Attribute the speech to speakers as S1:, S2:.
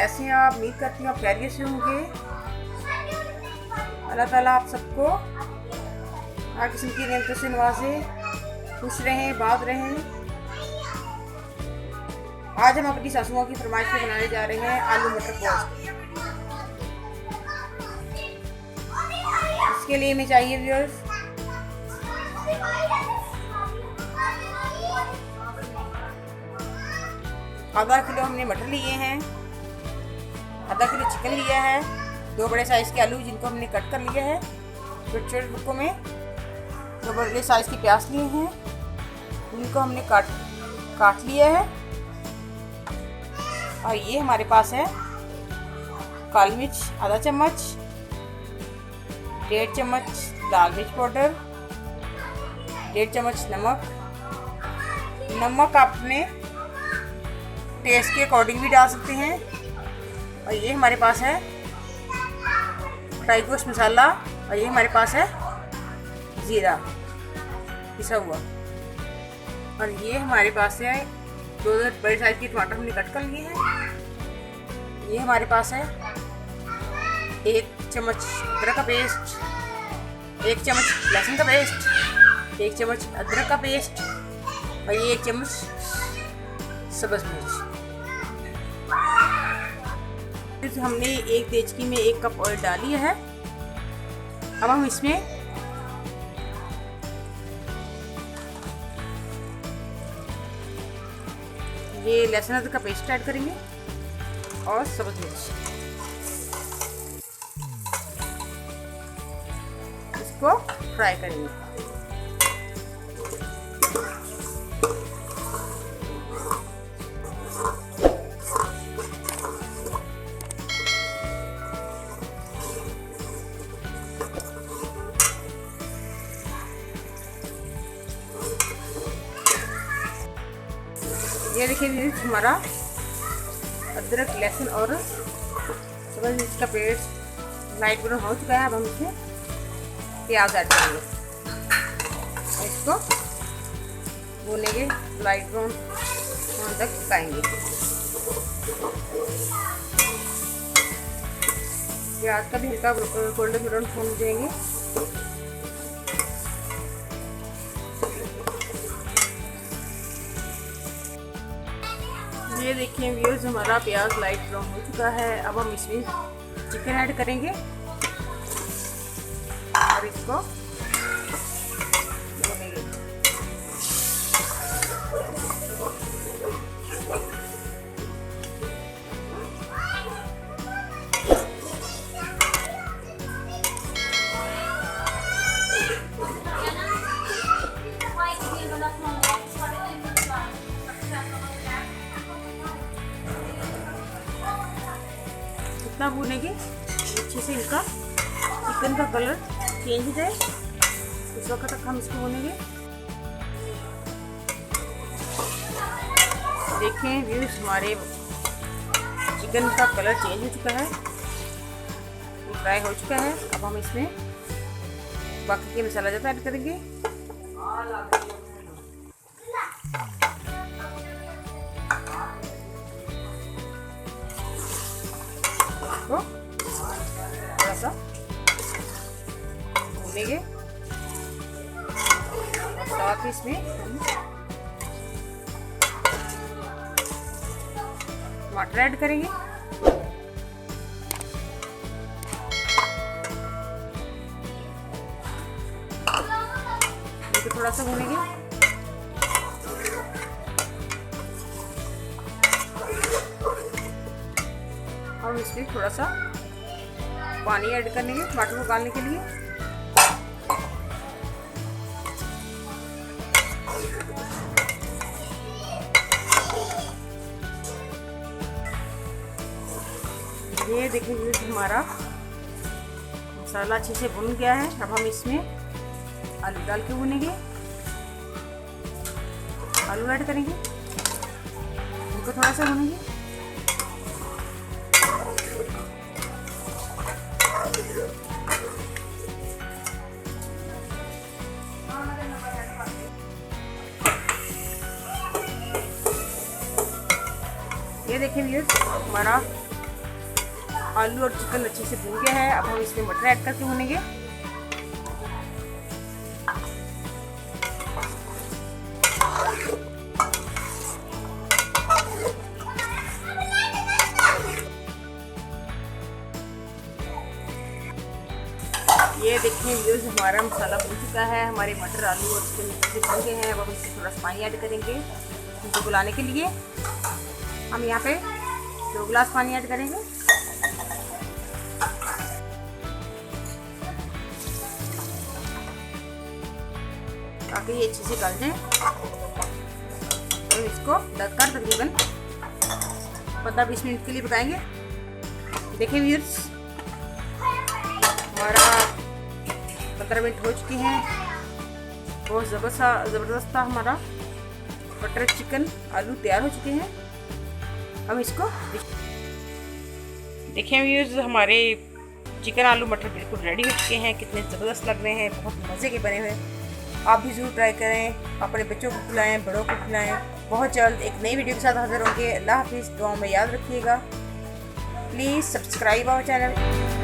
S1: कैसे हैं आप? उम्मीद करती हूँ आप खैरियत से होंगे। अल्लाह ताला आप सबको हर किस्म की नेमतों से नवाजे, खुश रहें, बात रहें। आज हम अपनी सासुओं की फरमाइश पे बनाने जा रहे हैं आलू मटर पोस्ट। इसके लिए हमें चाहिए व्यूअर्स आधा किलो हमने मटर लिए हैं, आधा किलो चिकन लिया है, 2 बड़े साइज़ के आलू जिनको हमने कट कर लिया है छोटे छोटे टुकड़ों में, 2 बड़े साइज़ के प्याज लिए हैं, उनको हमने काट लिया है। और ये हमारे पास है काली मिर्च आधा चम्मच, 1.5 चम्मच लाल मिर्च पाउडर, 1.5 चम्मच नमक आप अपने टेस्ट के अकॉर्डिंग भी डाल सकते हैं। और ये हमारे पास है फ्राई गोश्त मसाला, और ये हमारे पास है ज़ीरा पिसा हुआ, और ये हमारे पास है 2 बड़े साइज़ के टमाटर हमने कट कर लिए हैं। ये हमारे पास है 1 चम्मच अदरक का पेस्ट, 1 चम्मच लहसुन का पेस्ट, 1 चम्मच अदरक का पेस्ट, और ये 1 चम्मच सब्ज़ मिर्च। हमने एक देचकी में 1 कप ऑयल डाली है। अब हम इसमें ये लहसुन अदरक का पेस्ट ऐड करेंगे और सब्ज़ मिर्च, इसको फ्राई करेंगे। ये देखिए हमारा अदरक लहसुन और सब्ज़ मिर्च का पेस्ट लाइट ब्राउन हो चुका है। अब हम इसमें प्याज ऐड करेंगे, इसको भूनेंगे, लाइट ब्राउन तक पकाएंगे। प्याज का भी हल्का गोल्डन ब्राउन होने देंगे। ये देखिए व्यूअर्स हमारा प्याज लाइट ब्राउन हो चुका है। अब हम इसमें चिकन ऐड करेंगे और इसको भूनेंगे। इतना भूनेंगे अच्छे से इनका चिकन का कलर चेंज हो जाए, उस वक्त तक हम इसको भूनेंगे। देखें व्यूअर्स हमारे चिकन का कलर चेंज हो चुका है, फ्राई हो चुका है। अब हम इसमें बाकी के मसाला ज़्यादा ऐड करेंगे। थोड़ा सा भूनेंगे, साथ ही इसमें हम टमाटर ऐड करेंगे। इनको थोड़ा सा भूनेंगे। हम इसमें थोड़ा सा पानी ऐड करेंगे टमाटर को उबालने के लिए। ये देखिए हमारा मसाला अच्छे से भुन गया है। अब हम इसमें आलू डाल के भुनेंगे, आलू ऐड करेंगे, इनको थोड़ा सा भुनेंगे। ये देखिए व्यूअर्स हमारा आलू और चिकन अच्छे से भून गया है। अब हम इसमें मटर ऐड करके भूनेंगे। ये देखिए व्यूअर्स, हमारा मसाला बन चुका है। हमारे मटर, आलू और चिकन अच्छे से भून गए हैं। अब हम इसमें थोड़ा सा पानी ऐड करेंगे इनको गलाने के लिए। हम यहाँ पे 2 गिलास पानी ऐड करेंगे। ताकि ये अच्छे से गल जाए। तो इसको ढककर तकरीबन 15-20 मिनट के लिए पकाएंगे। देखिए व्यूअर्स, हमारा 15 मिनट हो चुके हैं। बहुत ज़बरदस्त था हमारा बटर चिकन आलू तैयार हो चुके हैं। हम इसको देखिए व्यूअर्स, हमारे चिकन आलू मटर बिल्कुल रेडी हो चुके हैं। कितने ज़बरदस्त लग रहे हैं, बहुत मज़े के बने हुए हैं। आप भी ज़रूर ट्राई करें, अपने बच्चों को खिलाएं, बड़ों को खिलाएं। बहुत जल्द एक नई वीडियो के साथ हाजिर होंगे। अल्लाह हाफिज़। दुआ में याद रखिएगा। Please subscribe our channel.